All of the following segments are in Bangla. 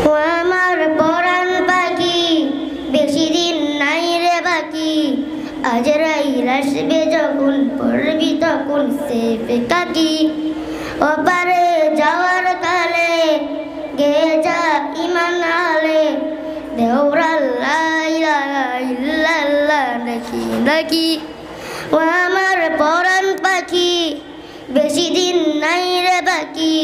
ও আমার পরাণ পাখি বেশি দিন নাই রে বাকি আজরাইল আসবে যখন পড়বি তখন সেফে কাকি ওপারে যাওয়ার কালে গে যা ইমান আলে দেওরাল্লাহ ইলাহা ইল্লাল্লাহ নাকি নাকি ও আমার পরাণ পাখি বেশি দিন নাই রে বাকি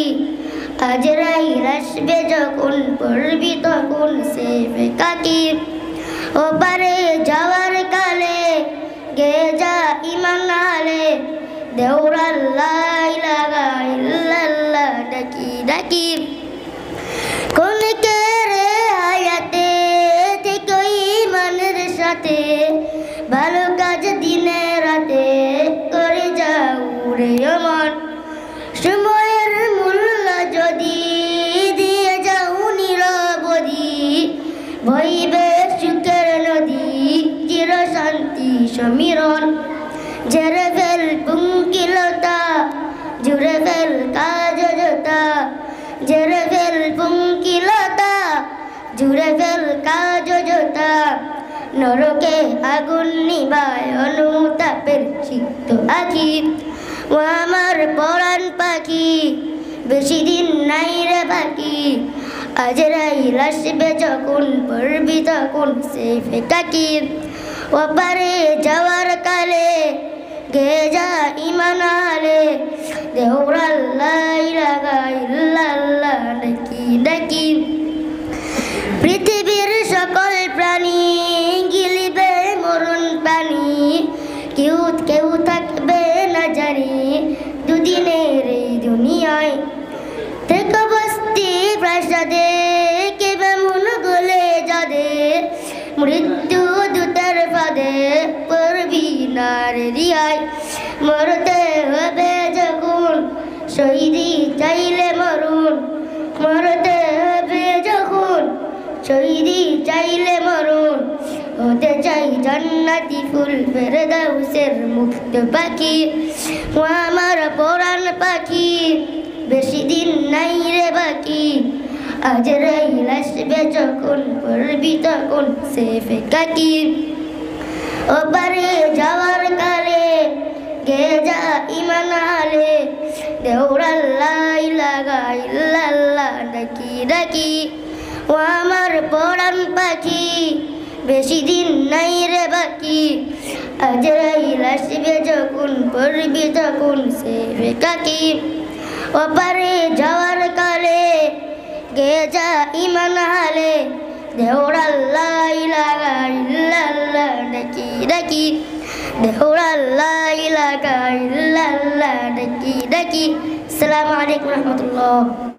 আজরাইল আসবে যখন পড়বি তখন সেফে কাকি ওপারে যাওয়ার কালে গে যা ইমান আলে দেওরাল্লাহ ইলাহা ইল্লাল্লাহ ডাকি ডাকি কোন রে হায়াতে থেকে ইমানের সাথে ভালো কাজ দিনে রাতে করে যাও রে আমার সময়ের মূল্য যদি দিয়ে যাও নিরবধি বইবে সুখের নদী চির শান্তি সমীরণ জেরে ফেল পুঙ্কিলতা জুড়ে ফেল কাজ জোতা জেরে ফেল পুঙ্কিলতা জুড়ে ফেল কাজ জোতা নরকে আগুন নিবায় অনুতাপের সিক্ত আখি ও আমার পরাণ পাখি বেশি দিন নাই রে বাকি আজরাইল আসবে যখন পড়বি তখন সেফে কাকি ওপারে যাওয়ার কালে গে যা ইমান আলে দেওরাল্লাহ ইলাহা ইল্লাল্লাহ ডাকি ডাকি পৃথিবীর সকল প্রাণী গিলিবে মরণ পানি কেউ কেউ থাকবে না জানি দুদিনের এই দুনিয়ায় থেকে বস্তি প্রাসাদে কেবে মন গলে যাবে মৃত্যু দূতের ফাঁদে পড়বি না রে রিয়ায় মরতে হবে যখন শহীদি চাইলে মরুন মরতে হবে যখন শহীদি চাইলে মরুন হতে চাই জান্নাতি ফুল ফেরদাউসের মুক্ত পাখি ও আমার পরাণ পাখি বেশি দিন নাই রে বাকি আজরাইল আসবে যখন পড়বি তখন সেফে কাকি ওপারে যাওয়ার কালে গে যা ইমান আলে দেওরাল্লাহ ইলাহা ইল্লাল্লাহ ডাকি ডাকি ও আমার পরাণ পাখি বেশি দিন নাই রে বাকি আজরাইল আসবে যখন পড়বি তখন সেফে কাকি ওপারে যাওয়ার কালে গে যা ইমান আলে দেওরাল্লাহ ইলাহা ইল্লাল্লাহ ডাকি ডাকি দেওরাল্লাহ ইলাহা ইল্লাল্লাহ ডাকি ডাকি আসসালামু আলাইকুম ওয়া রাহমাতুল্লাহ।